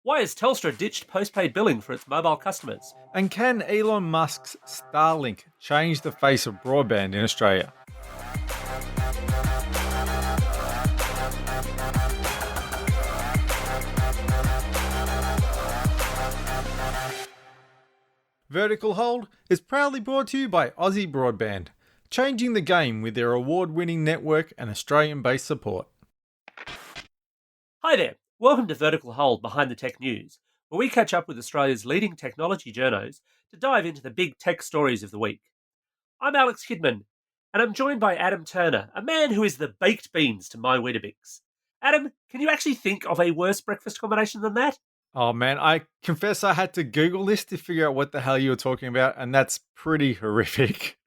Why has Telstra ditched postpaid billing for its mobile customers? And can Elon Musk's StarLink change the face of broadband in Australia? Vertical Hold is proudly brought to you by Aussie Broadband, changing the game with their award-winning network and Australian-based support. Hi there, welcome to Vertical Hold Behind the Tech News, where we catch up with Australia's leading technology journos to dive into the big tech stories of the week. I'm Alex Kidman, and I'm joined by Adam Turner, a man who is the baked beans to my Weetabix. Adam, can you actually think of a worse breakfast combination than that? Oh man, I confess I had to Google this to figure out what the hell you were talking about, and that's pretty horrific.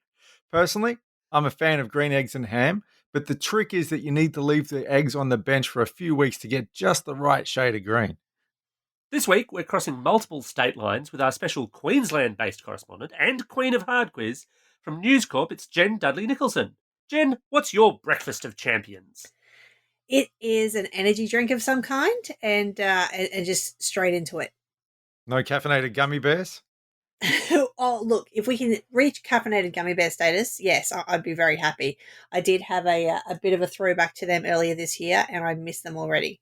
Personally, I'm a fan of green eggs and ham, but the trick is that you need to leave the eggs on the bench for a few weeks to get just the right shade of green. This week, we're crossing multiple state lines with our special Queensland-based correspondent and Queen of Hard Quiz. From News Corp, it's Jen Dudley Nicholson. Jen, what's your breakfast of champions? It is an energy drink of some kind, and just straight into it. No caffeinated gummy bears? Oh, look, if we can reach caffeinated gummy bear status, yes, I'd be very happy. I did have a bit of a throwback to them earlier this year, and I miss them already.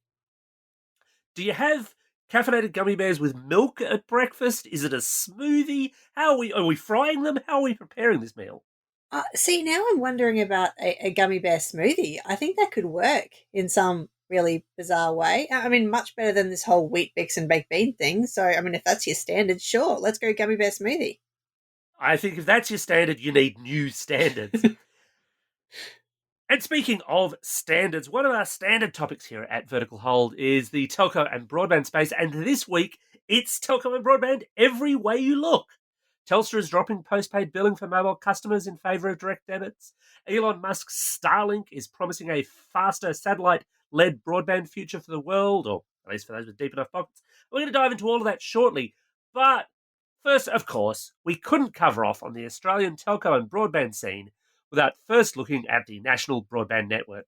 Do you have caffeinated gummy bears with milk at breakfast? Is it a smoothie? Are we frying them? How are we preparing this meal? See, now I'm wondering about a gummy bear smoothie. I think that could work in some really bizarre way. I mean, much better than this whole wheat bix and baked bean thing. So, I mean, if that's your standard, sure, let's go gummy bear smoothie. I think if that's your standard, you need new standards. And speaking of standards, one of our standard topics here at Vertical Hold is the telco and broadband space. And this week, it's telco and broadband every way you look. Telstra is dropping postpaid billing for mobile customers in favour of direct debits. Elon Musk's StarLink is promising a faster satellite-led broadband future for the world, or at least for those with deep enough pockets. We're going to dive into all of that shortly. But first, of course, we couldn't cover off on the Australian telco and broadband scene without first looking at the National Broadband Network.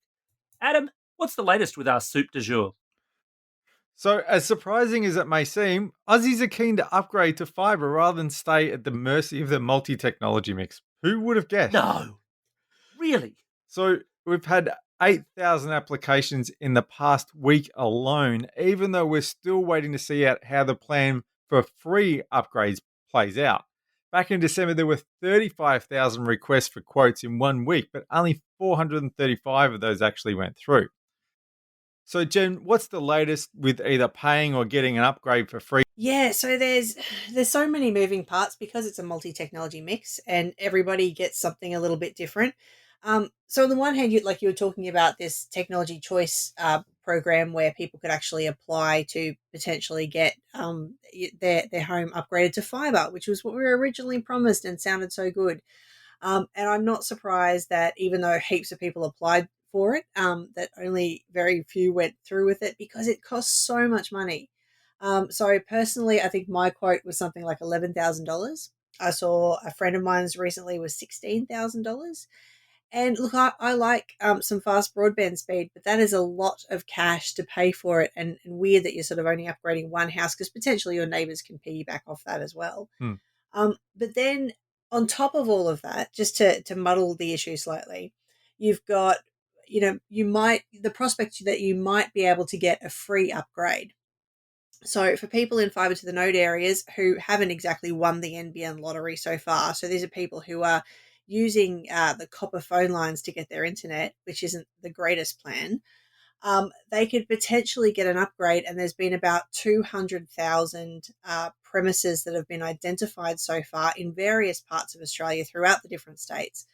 Adam, what's the latest with our soup du jour? So, as surprising as it may seem, Aussies are keen to upgrade to fibre rather than stay at the mercy of the multi-technology mix. Who would have guessed? No. Really? So, we've had 8,000 applications in the past week alone, even though we're still waiting to see out how the plan for free upgrades plays out. Back in December, there were 35,000 requests for quotes in 1 week, but only 435 of those actually went through. So, Jen, what's the latest with either paying or getting an upgrade for free? Yeah, so there's so many moving parts because it's a multi-technology mix and everybody gets something a little bit different. So on the one hand, you were talking about this technology choice program where people could actually apply to potentially get their home upgraded to fibre, which was what we were originally promised and sounded so good. And I'm not surprised that even though heaps of people applied for it, that only very few went through with it because it costs so much money. So personally, I think my quote was something like $11,000. I saw a friend of mine's recently was $16,000. And look, I like some fast broadband speed, but that is a lot of cash to pay for it, and weird that you're sort of only upgrading one house because potentially your neighbours can piggyback off that as well. But then on top of all of that, just to muddle the issue slightly, you've got, the prospect that you might be able to get a free upgrade. So for people in fibre to the node areas who haven't exactly won the NBN lottery so far, so these are people who are using the copper phone lines to get their internet, which isn't the greatest plan, they could potentially get an upgrade. And there's been about 200,000 premises that have been identified so far in various parts of Australia throughout the different states.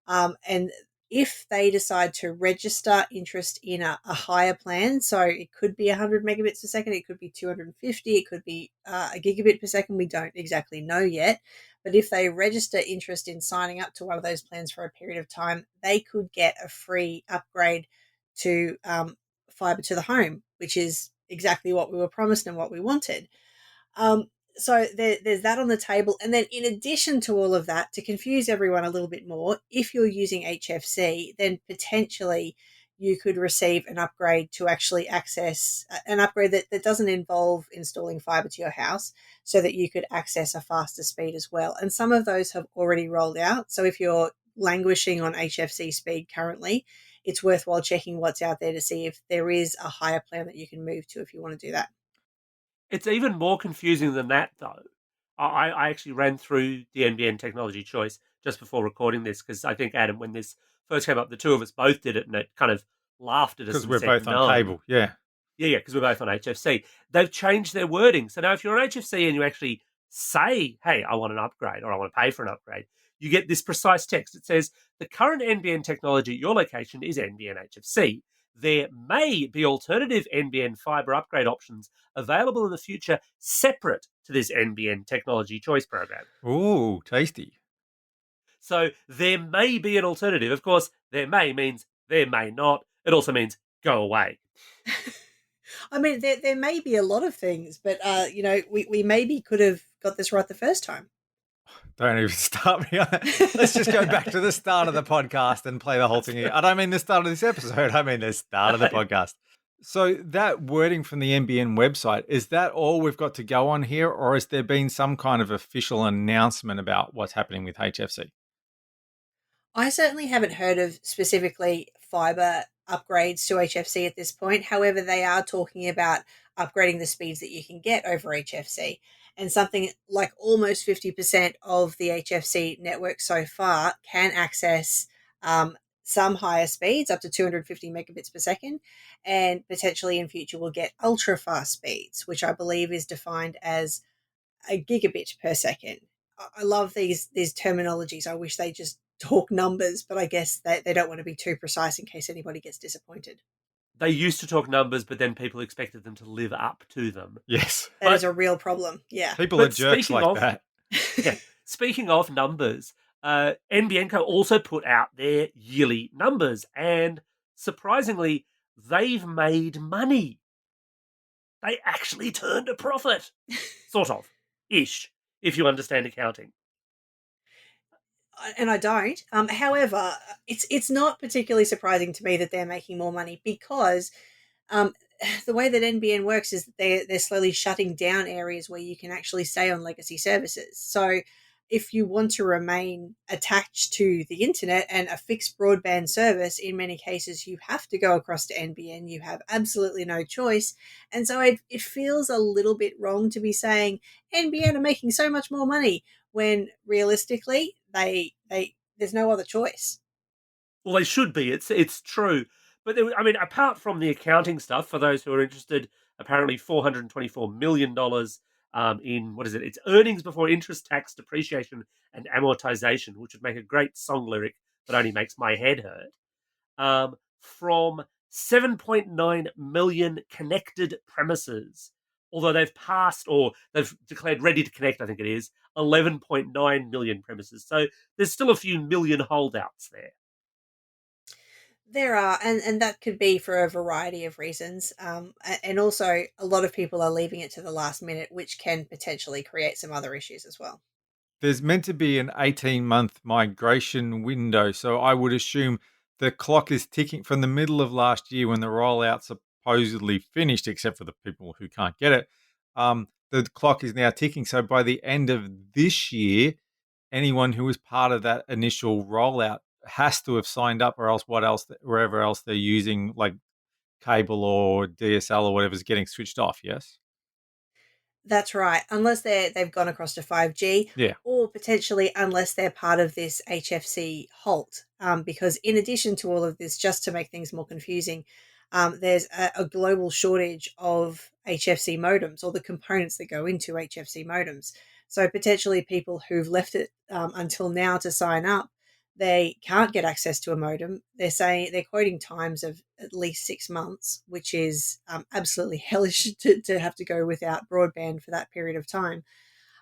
And if they decide to register interest in a higher plan, so it could be 100 megabits per second, it could be 250, it could be a gigabit per second, we don't exactly know yet. But if they register interest in signing up to one of those plans for a period of time, they could get a free upgrade to fibre to the home, which is exactly what we were promised and what we wanted. So there's that on the table. And then in addition to all of that, to confuse everyone a little bit more, if you're using HFC, then potentially you could receive an upgrade to actually access an upgrade that doesn't involve installing fibre to your house, so that you could access a faster speed as well. And some of those have already rolled out. So if you're languishing on HFC speed currently, it's worthwhile checking what's out there to see if there is a higher plan that you can move to if you want to do that. It's even more confusing than that, though. I actually ran through the NBN technology choice just before recording this because I think, Adam, when this first came up, the two of us both did it and it kind of laughed at us Because and we're said both no. on cable, yeah. Yeah, because we're both on HFC. They've changed their wording. So now if you're on HFC and you actually say, hey, I want an upgrade or I want to pay for an upgrade, you get this precise text. It says, the current NBN technology at your location is NBN HFC. There may be alternative NBN fibre upgrade options available in the future separate to this NBN technology choice program. Ooh, tasty. So there may be an alternative. Of course, there may means there may not. It also means go away. I mean, there may be a lot of things, but we maybe could have got this right the first time. Don't even start me on that. Let's just go back to the start of the podcast and play the whole thing here. I don't mean the start of this episode. I mean the start of the podcast. So that wording from the NBN website, is that all we've got to go on here, or has there been some kind of official announcement about what's happening with HFC? I certainly haven't heard of specifically fibre upgrades to HFC at this point. However, they are talking about upgrading the speeds that you can get over HFC. And something like almost 50% of the HFC network so far can access some higher speeds, up to 250 megabits per second, and potentially in future will get ultra fast speeds, which I believe is defined as a gigabit per second. I love these terminologies. I wish they just talk numbers, but I guess they don't want to be too precise in case anybody gets disappointed. They used to talk numbers, but then people expected them to live up to them. Yes. That is a real problem. Yeah. People are jerks like that. Yeah. Speaking of numbers, NBN also put out their yearly numbers, and surprisingly, they've made money. They actually turned a profit. Sort of. Ish, if you understand accounting. And I don't. However, it's not particularly surprising to me that they're making more money because the way that NBN works is that they're slowly shutting down areas where you can actually stay on legacy services. So if you want to remain attached to the internet and a fixed broadband service, in many cases you have to go across to NBN. You have absolutely no choice. And so it feels a little bit wrong to be saying NBN are making so much more money when realistically there's no other choice. Well, they should be. It's true. But apart from the accounting stuff, for those who are interested, apparently $424 million in, what is it? It's earnings before interest, tax, depreciation, and amortization, which would make a great song lyric that only makes my head hurt. From 7.9 million connected premises, although they've declared ready to connect, I think it is, 11.9 million premises. So there's still a few million holdouts there. There are, and that could be for a variety of reasons. And also, a lot of people are leaving it to the last minute, which can potentially create some other issues as well. There's meant to be an 18-month migration window, so I would assume the clock is ticking from the middle of last year when the rollout supposedly finished, except for the people who can't get it. The clock is now ticking, so by the end of this year, anyone who was part of that initial rollout has to have signed up, or else wherever else they're using, like cable or DSL or whatever, is getting switched off. Yes, that's right. Unless they've gone across to 5G, yeah, or potentially unless they're part of this HFC halt. Because in addition to all of this, just to make things more confusing, there's a global shortage of HFC modems, or the components that go into HFC modems. So potentially people who've left it until now to sign up, they can't get access to a modem. They're quoting times of at least 6 months, which is absolutely hellish to have to go without broadband for that period of time.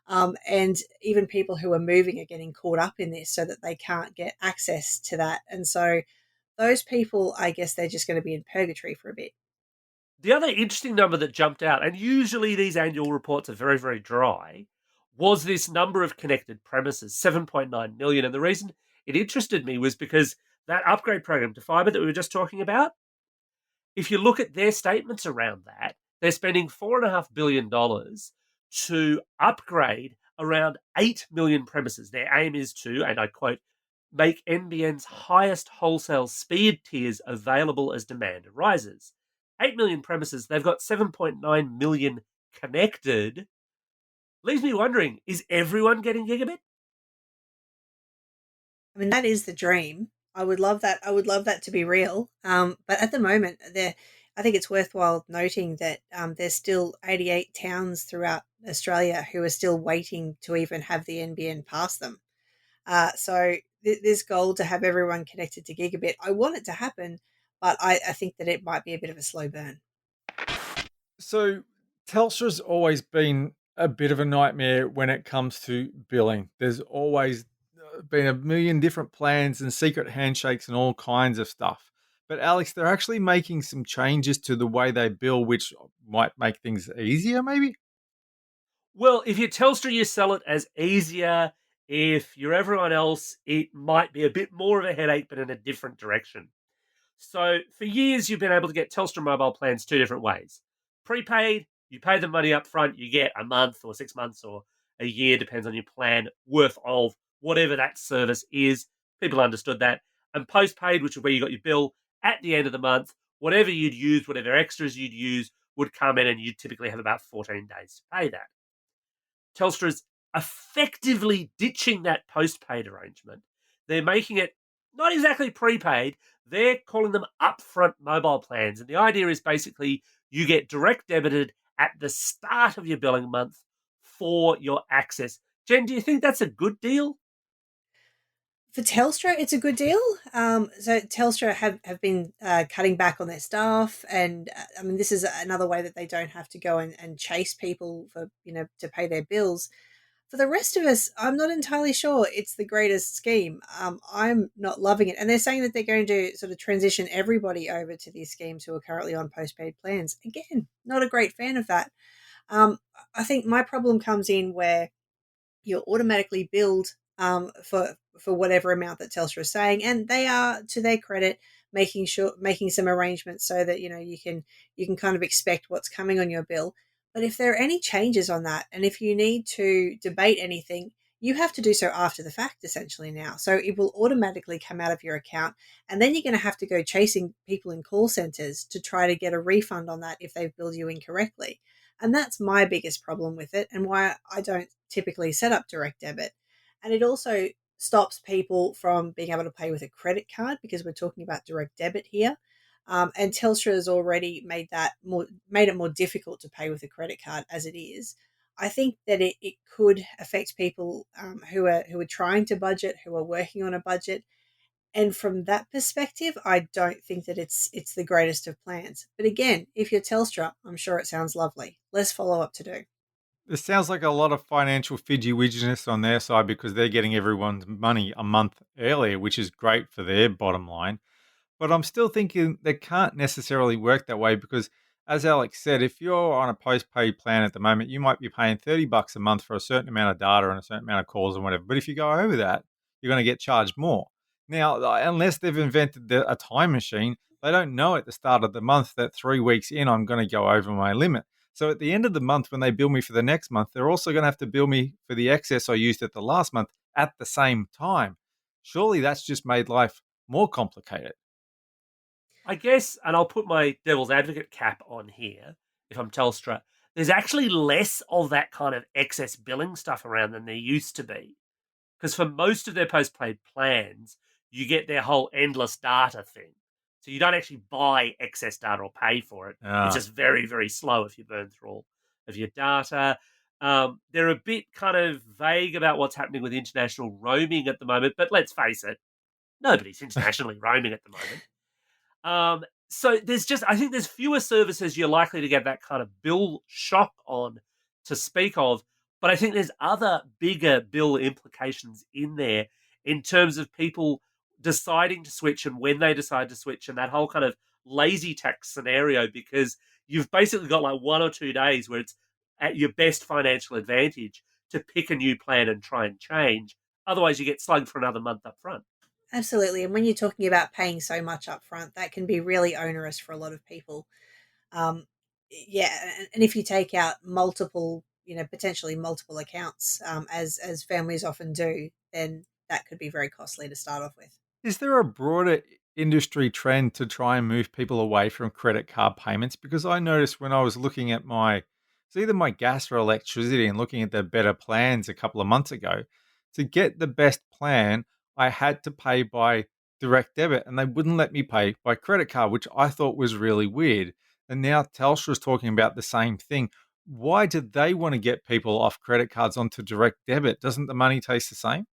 And even people who are moving are getting caught up in this so that they can't get access to that. And so those people, I guess they're just going to be in purgatory for a bit. The other interesting number that jumped out, and usually these annual reports are very, very dry, was this number of connected premises, 7.9 million. And the reason it interested me was because that upgrade program to fibre that we were just talking about, if you look at their statements around that, they're spending $4.5 billion to upgrade around 8 million premises. Their aim is to, and I quote, make NBN's highest wholesale speed tiers available as demand arises. 8 million premises, they've got 7.9 million connected. Leaves me wondering, is everyone getting gigabit? I mean, that is the dream. I would love that. I would love that to be real. But at the moment, I think it's worthwhile noting that there's still 88 towns throughout Australia who are still waiting to even have the NBN pass them. So this goal to have everyone connected to gigabit, I want it to happen, but I think that it might be a bit of a slow burn. So Telstra's always been a bit of a nightmare when it comes to billing. There's always been a million different plans and secret handshakes and all kinds of stuff. But Alex, they're actually making some changes to the way they bill, which might make things easier, maybe? Well, if you're Telstra, you sell it as easier. If you're everyone else, it might be a bit more of a headache, but in a different direction. So for years, you've been able to get Telstra mobile plans two different ways. Prepaid, you pay the money up front, you get a month or 6 months or a year, depends on your plan, worth of whatever that service is. People understood that. And postpaid, which is where you got your bill at the end of the month, whatever you'd use, whatever extras you'd use would come in, and you'd typically have about 14 days to pay that. Telstra's effectively ditching that postpaid arrangement. They're making it not exactly prepaid, they're calling them upfront mobile plans. And the idea is basically you get direct debited at the start of your billing month for your access. Jen, do you think that's a good deal? For Telstra, it's a good deal. So Telstra have been cutting back on their staff, and I mean this is another way that they don't have to go and chase people for to pay their bills. For the rest of us, I'm not entirely sure it's the greatest scheme. I'm not loving it, and they're saying that they're going to sort of transition everybody over to these schemes who are currently on postpaid plans. Again, not a great fan of that. Um, I think my problem comes in where you're automatically billed for whatever amount that Telstra is saying, and they are, to their credit, making some arrangements so that you can kind of expect what's coming on your bill. But if there are any changes on that, and if you need to debate anything, you have to do so after the fact, essentially now. So it will automatically come out of your account, and then you're going to have to go chasing people in call centers to try to get a refund on that if they've billed you incorrectly. And that's my biggest problem with it, and why I don't typically set up direct debit. And it also stops people from being able to pay with a credit card, because we're talking about direct debit here. And Telstra has already made it more difficult to pay with a credit card as it is. I think that it could affect people who are trying to budget, who are working on a budget. And from that perspective, I don't think that it's the greatest of plans. But again, if you're Telstra, I'm sure it sounds lovely. Less follow up to do. This sounds like a lot of financial fidgy widginess on their side because they're getting everyone's money a month earlier, which is great for their bottom line. But I'm still thinking they can't necessarily work that way because, as Alex said, if you're on a postpaid plan at the moment, you might be paying $30 a month for a certain amount of data and a certain amount of calls and whatever. But if you go over that, you're going to get charged more. Now, unless they've invented a time machine, they don't know at the start of the month that 3 weeks in, I'm going to go over my limit. So at the end of the month, when they bill me for the next month, they're also going to have to bill me for the excess I used at the last month at the same time. Surely that's just made life more complicated. I guess, and I'll put my devil's advocate cap on here if I'm Telstra, there's actually less of that kind of excess billing stuff around than there used to be. Because for most of their postpaid plans, you get their whole endless data thing. So you don't actually buy excess data or pay for it. It's just very, very slow if you burn through all of your data. They're a bit kind of vague about what's happening with international roaming at the moment, but let's face it, nobody's internationally roaming at the moment. So I think there's fewer services you're likely to get that kind of bill shock on to speak of, but I think there's other bigger bill implications in there in terms of people deciding to switch and when they decide to switch and that whole kind of lazy tax scenario, because you've basically got like 1 or 2 days where it's at your best financial advantage to pick a new plan and try and change. Otherwise, you get slugged for another month up front. Absolutely. And when you're talking about paying so much up front, that can be really onerous for a lot of people. Um, yeah, and if you take out multiple, potentially multiple accounts, as families often do, then that could be very costly to start off with. Is there a broader industry trend to try and move people away from credit card payments? Because I noticed when I was looking at it's either my gas or electricity and looking at the better plans a couple of months ago, to get the best plan, I had to pay by direct debit and they wouldn't let me pay by credit card, which I thought was really weird. And now Telstra is talking about the same thing. Why did they want to get people off credit cards onto direct debit? Doesn't the money taste the same?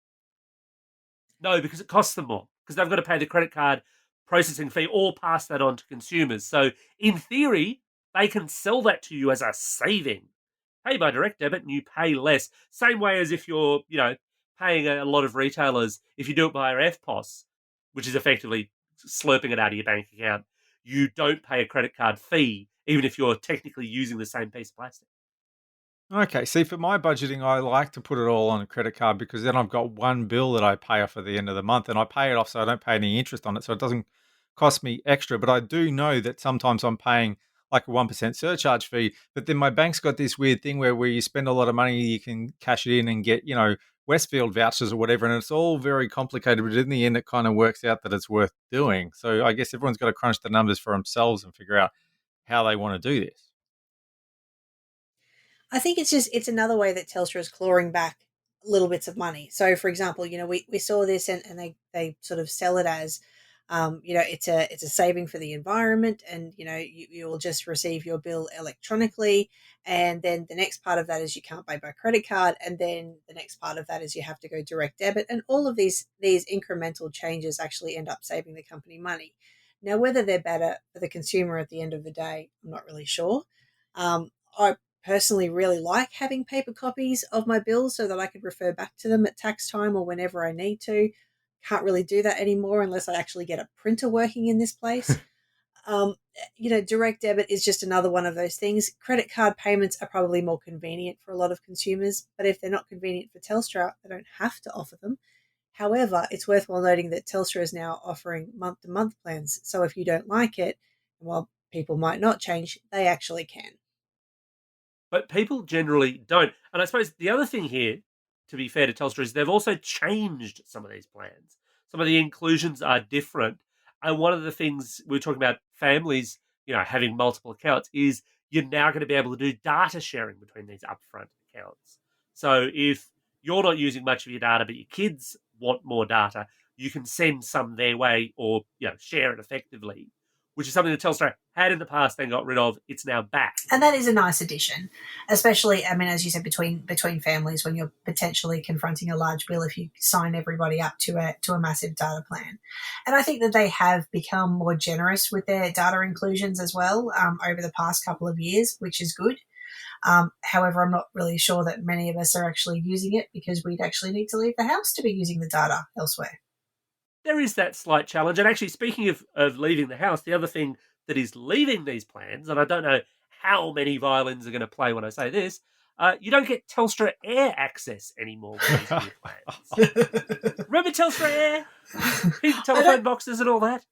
No, because it costs them more because they've got to pay the credit card processing fee or pass that on to consumers. So in theory, they can sell that to you as a saving. Pay by direct debit and you pay less. Same way as if you're, paying a lot of retailers, if you do it via FPOS, which is effectively slurping it out of your bank account, you don't pay a credit card fee, even if you're technically using the same piece of plastic. Okay, see, for my budgeting, I like to put it all on a credit card because then I've got one bill that I pay off at the end of the month and I pay it off so I don't pay any interest on it. So it doesn't cost me extra. But I do know that sometimes I'm paying like a 1% surcharge fee. But then my bank's got this weird thing where you spend a lot of money, you can cash it in and get, Westfield vouchers or whatever. And it's all very complicated. But in the end, it kind of works out that it's worth doing. So I guess everyone's got to crunch the numbers for themselves and figure out how they want to do this. I think it's another way that Telstra is clawing back little bits of money. So, for example, we saw this, and they sort of sell it as, it's a saving for the environment, and you will just receive your bill electronically, and then the next part of that is you can't pay by credit card, and then the next part of that is you have to go direct debit, and all of these incremental changes actually end up saving the company money. Now, whether they're better for the consumer at the end of the day, I'm not really sure. I personally really like having paper copies of my bills so that I could refer back to them at tax time or whenever I need to. Can't really do that anymore unless I actually get a printer working in this place. Um, Direct debit is just another one of those things. Credit card payments are probably more convenient for a lot of consumers, but if they're not convenient for Telstra, they don't have to offer them. However, it's worthwhile noting that Telstra is now offering month-to-month plans. So if you don't like it, while people might not change, they actually can. But people generally don't. And I suppose the other thing here, to be fair to Telstra, is they've also changed some of these plans. Some of the inclusions are different. And one of the things we were talking about families, having multiple accounts, is you're now going to be able to do data sharing between these upfront accounts. So if you're not using much of your data, but your kids want more data, you can send some their way or share it effectively, which is something that Telstra had in the past, then got rid of. It's now back. And that is a nice addition, especially, I mean, as you said, between families when you're potentially confronting a large bill if you sign everybody up to a massive data plan. And I think that they have become more generous with their data inclusions as well over the past couple of years, which is good. However, I'm not really sure that many of us are actually using it because we'd actually need to leave the house to be using the data elsewhere. There is that slight challenge. And actually, speaking of leaving the house, the other thing that is leaving these plans, and I don't know how many violins are going to play when I say this, you don't get Telstra Air access anymore with these new plans. Remember Telstra Air? Pink telephone boxes and all that?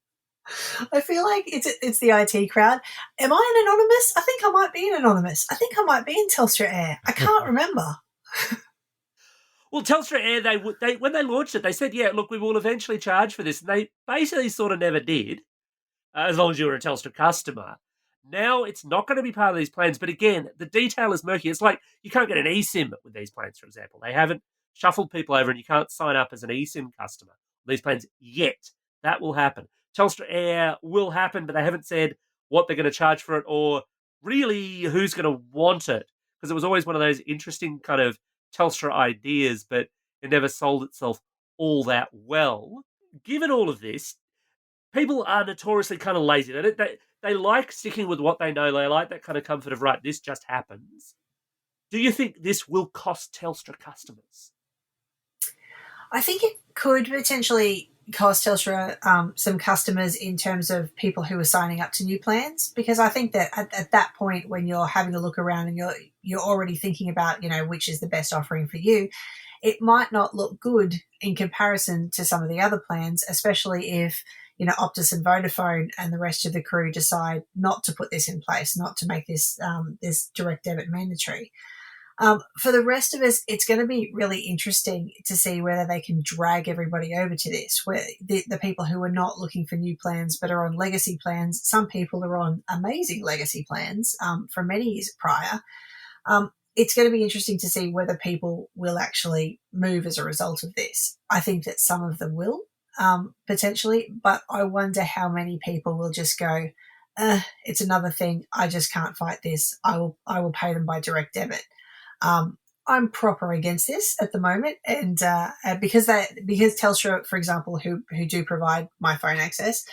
I feel like it's the IT crowd. Am I an anonymous? I think I might be an anonymous. I think I might be in Telstra Air. I can't remember. Well, Telstra Air, they when they launched it, they said, yeah, look, we will eventually charge for this. And they basically sort of never did, as long as you were a Telstra customer. Now it's not going to be part of these plans. But again, the detail is murky. It's like you can't get an eSIM with these plans, for example. They haven't shuffled people over and you can't sign up as an eSIM customer. These plans yet. That will happen. Telstra Air will happen, but they haven't said what they're going to charge for it or really who's going to want it. Because it was always one of those interesting kind of Telstra ideas, but it never sold itself all that well. Given all of this, people are notoriously kind of lazy. They like sticking with what they know. They like that kind of comfort of, right, this just happens. Do you think this will cost Telstra customers? I think it could potentially cost Telstra some customers in terms of people who are signing up to new plans, because I think that at that point, when you're having a look around and you're already thinking about, which is the best offering for you, it might not look good in comparison to some of the other plans, especially if Optus and Vodafone and the rest of the crew decide not to put this in place, not to make this this direct debit mandatory. For the rest of us, it's going to be really interesting to see whether they can drag everybody over to this, where the people who are not looking for new plans but are on legacy plans. Some people are on amazing legacy plans from many years prior. It's going to be interesting to see whether people will actually move as a result of this. I think that some of them will, potentially, but I wonder how many people will just go, it's another thing. I just can't fight this. I will pay them by direct debit. I'm proper against this at the moment, and because Telstra, for example, who do provide my phone access,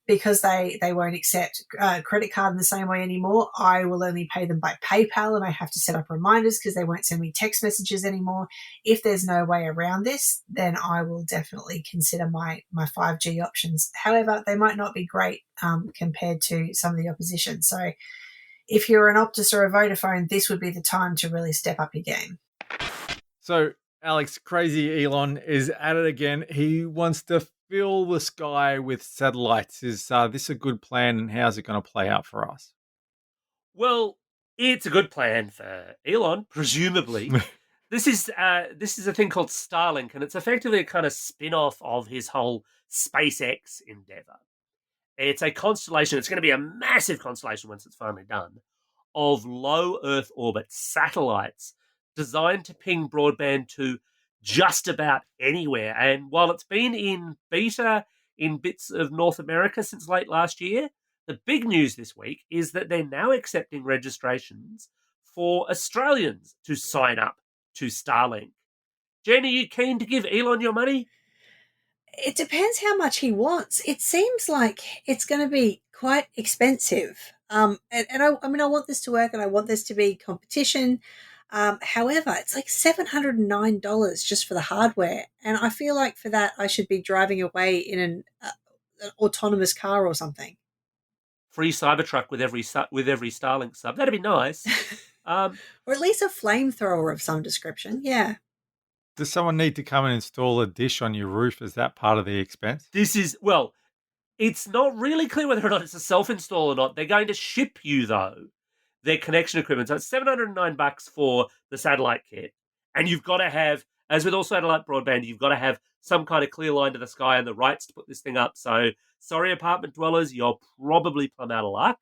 because they won't accept credit card in the same way anymore, I will only pay them by PayPal, and I have to set up reminders because they won't send me text messages anymore. If there's no way around this, then I will definitely consider my 5G options. However, they might not be great compared to some of the opposition. So if you're an Optus or a Vodafone, this would be the time to really step up your game. So, Alex, crazy Elon is at it again. He wants to fill the sky with satellites. Is this a good plan, and how's it going to play out for us? Well, it's a good plan for Elon, presumably. This is a thing called StarLink, and it's effectively a kind of spin-off of his whole SpaceX endeavor. It's a constellation. It's going to be a massive constellation once it's finally done, of low Earth orbit satellites designed to ping broadband to just about anywhere. And while it's been in beta in bits of North America since late last year, the big news this week is that they're now accepting registrations for Australians to sign up to Starlink. Jen, are you keen to give Elon your money? It depends how much he wants. It seems like it's going to be quite expensive. I want this to work, and I want this to be competition. However, it's like $709 just for the hardware. And I feel like for that, I should be driving away in an autonomous car or something. Free Cybertruck with every Starlink sub. That'd be nice. Or at least a flamethrower of some description. Yeah. Does someone need to come and install a dish on your roof? Is that part of the expense? It's not really clear whether or not it's a self-install or not. They're going to ship you, though, their connection equipment. So it's $709 for the satellite kit. And you've got to have, as with all satellite broadband, you've got to have some kind of clear line to the sky and the rights to put this thing up. So, sorry, apartment dwellers, you're probably plumb out of luck.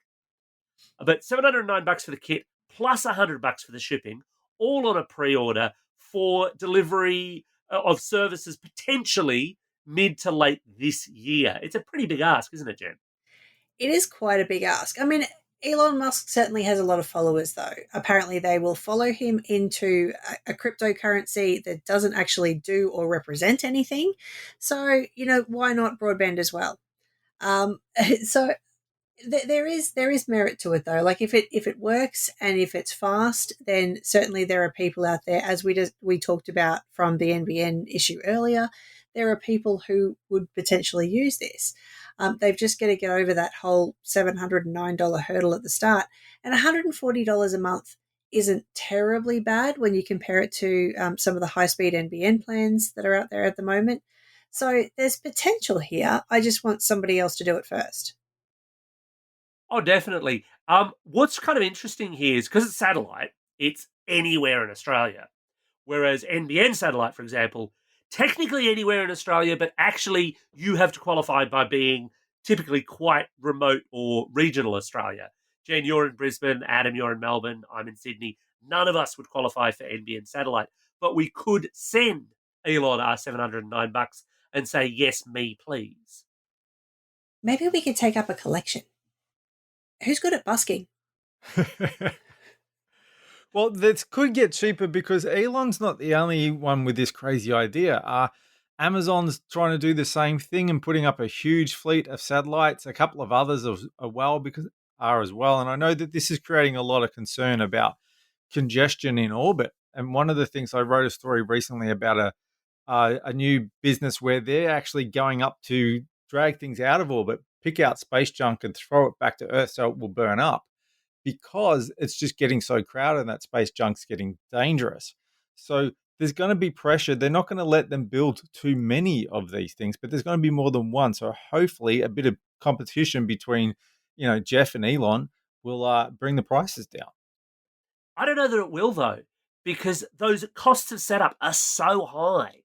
But $709 for the kit, plus $100 for the shipping, all on a pre-order for delivery of services potentially mid to late this year. It's a pretty big ask, isn't it, Jen? It is quite a big ask. I mean, Elon Musk certainly has a lot of followers, though. Apparently, they will follow him into a cryptocurrency that doesn't actually do or represent anything. So, why not broadband as well? So there is merit to it, though. Like if it works and if it's fast, then certainly there are people out there, as we talked about from the NBN issue earlier. There are people who would potentially use this. They've just got to get over that whole $709 hurdle at the start, and $140 a month isn't terribly bad when you compare it to some of the high-speed NBN plans that are out there at the moment. So there's potential here. I just want somebody else to do it first. Oh, definitely. What's kind of interesting here is because it's satellite, it's anywhere in Australia. Whereas NBN satellite, for example, technically anywhere in Australia, but actually you have to qualify by being typically quite remote or regional Australia. Jen, you're in Brisbane. Adam, you're in Melbourne. I'm in Sydney. None of us would qualify for NBN satellite, but we could send Elon our $709 and say, yes, me, please. Maybe we could take up a collection. Who's good at busking? Well, this could get cheaper because Elon's not the only one with this crazy idea. Amazon's trying to do the same thing and putting up a huge fleet of satellites. A couple of others are as well. And I know that this is creating a lot of concern about congestion in orbit. And one of the things, I wrote a story recently about a new business where they're actually going up to drag things out of orbit, pick out space junk and throw it back to Earth so it will burn up, because it's just getting so crowded and that space junk's getting dangerous. So there's going to be pressure. They're not going to let them build too many of these things, but there's going to be more than one. So hopefully a bit of competition between, Jeff and Elon will bring the prices down. I don't know that it will, though, because those costs of setup are so high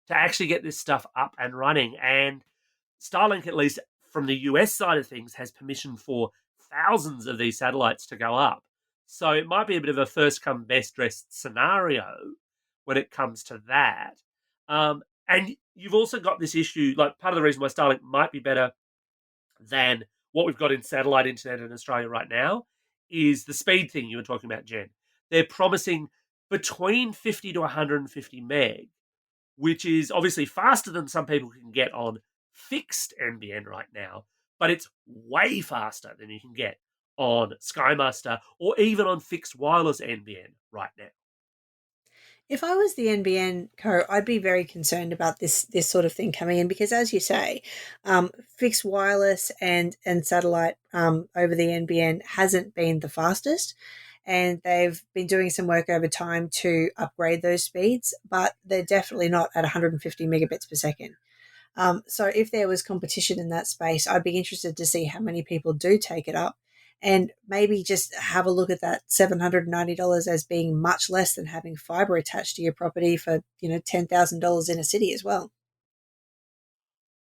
to actually get this stuff up and running. And Starlink, at least from the US side of things, has permission for thousands of these satellites to go up. So it might be a bit of a first come, best dressed scenario when it comes to that. And you've also got this issue, like part of the reason why Starlink might be better than what we've got in satellite internet in Australia right now is the speed thing you were talking about, Jen. They're promising between 50 to 150 meg, which is obviously faster than some people can get on fixed NBN right now, but it's way faster than you can get on SkyMaster or even on fixed wireless NBN right now. If I was the NBN co, I'd be very concerned about this sort of thing coming in because, as you say, fixed wireless and satellite over the NBN hasn't been the fastest, and they've been doing some work over time to upgrade those speeds, but they're definitely not at 150 megabits per second. So if there was competition in that space, I'd be interested to see how many people do take it up. And maybe just have a look at that $790 as being much less than having fibre attached to your property for, $10,000 in a city as well.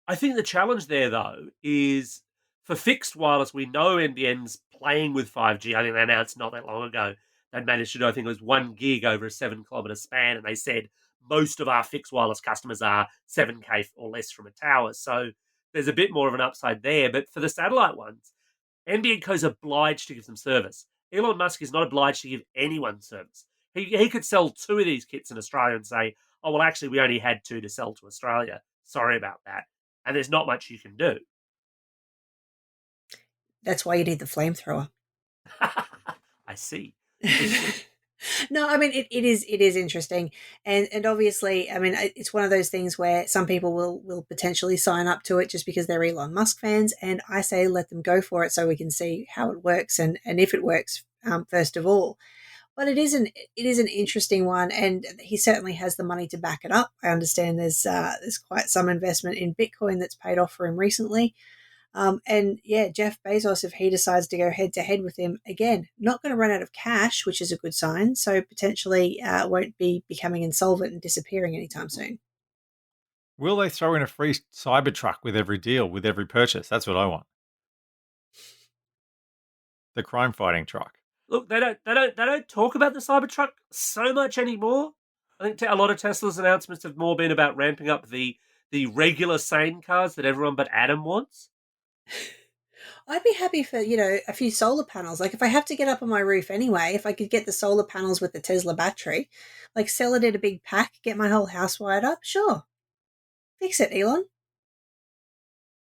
I think the challenge there, though, is for fixed wireless, we know NBN's playing with 5G. I think they announced not that long ago they managed to do, I think it was 1 gig over a 7-kilometre span, and they said most of our fixed wireless customers are 7K or less from a tower. So there's a bit more of an upside there. But for the satellite ones, NBN Co is obliged to give them service. Elon Musk is not obliged to give anyone service. He could sell 2 of these kits in Australia and say, oh, well, actually, we only had 2 to sell to Australia. Sorry about that. And there's not much you can do. That's why you need the flamethrower. I see. No, I mean it is interesting, and obviously, I mean it's one of those things where some people will potentially sign up to it just because they're Elon Musk fans, and I say let them go for it so we can see how it works and if it works first of all. But it is an interesting one, and he certainly has the money to back it up. I understand there's quite some investment in Bitcoin that's paid off for him recently. And yeah, Jeff Bezos, if he decides to go head to head with him, again, not going to run out of cash, which is a good sign. So potentially won't be becoming insolvent and disappearing anytime soon. Will they throw in a free Cybertruck with every deal, with every purchase? That's what I want. The crime fighting truck. Look, they don't talk about the Cybertruck so much anymore. I think a lot of Tesla's announcements have more been about ramping up the regular sane cars that everyone but Adam wants. I'd be happy for, a few solar panels. Like if I have to get up on my roof anyway, if I could get the solar panels with the Tesla battery, like sell it in a big pack, get my whole house wired up, sure. Fix it, Elon.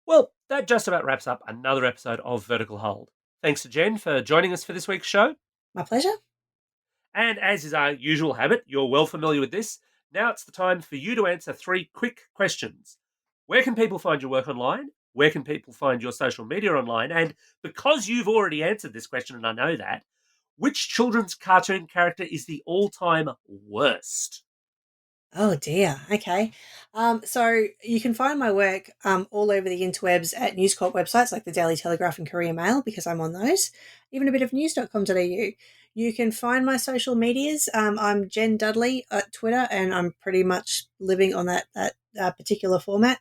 Well, that just about wraps up another episode of Vertical Hold. Thanks to Jen for joining us for this week's show. My pleasure. And as is our usual habit, you're well familiar with this. Now it's the time for you to answer 3 quick questions. Where can people find your work online? Where can people find your social media online? And because you've already answered this question, and I know that, which children's cartoon character is the all-time worst? Oh dear. Okay. So you can find my work all over the interwebs at News Corp websites like the Daily Telegraph and Courier Mail, because I'm on those. Even a bit of news.com.au. You can find my social medias. I'm Jen Dudley at Twitter, and I'm pretty much living on that particular format.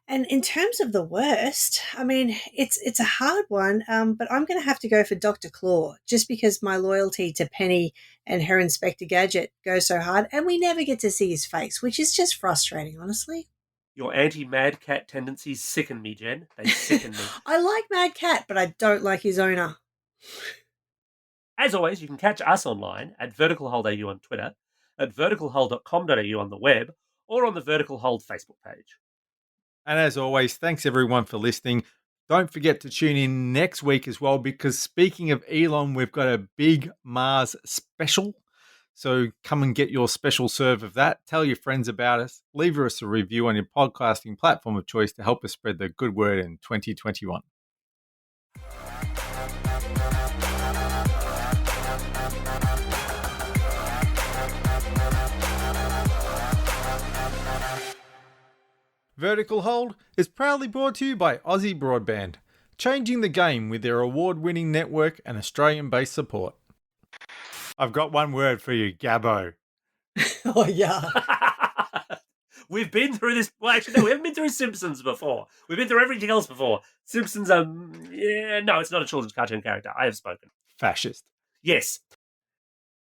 And in terms of the worst, I mean, it's a hard one, but I'm going to have to go for Dr. Claw, just because my loyalty to Penny and her Inspector Gadget goes so hard, and we never get to see his face, which is just frustrating, honestly. Your anti-Mad Cat tendencies sicken me, Jen. They sicken me. I like Mad Cat, but I don't like his owner. As always, you can catch us online at verticalhold.au on Twitter, at verticalhold.com.au on the web, or on the Vertical Hold Facebook page. And as always, thanks everyone for listening. Don't forget to tune in next week as well, because speaking of Elon, we've got a big Mars special. So come and get your special serve of that. Tell your friends about us. Leave us a review on your podcasting platform of choice to help us spread the good word in 2021. Vertical Hold is proudly brought to you by Aussie Broadband, changing the game with their award-winning network and Australian-based support. I've got one word for you, Gabbo. Oh, yeah. We've been through this. Well, actually, no, we haven't been through Simpsons before. We've been through everything else before. Simpsons are... Yeah, no, it's not a children's cartoon character. I have spoken. Fascist. Yes.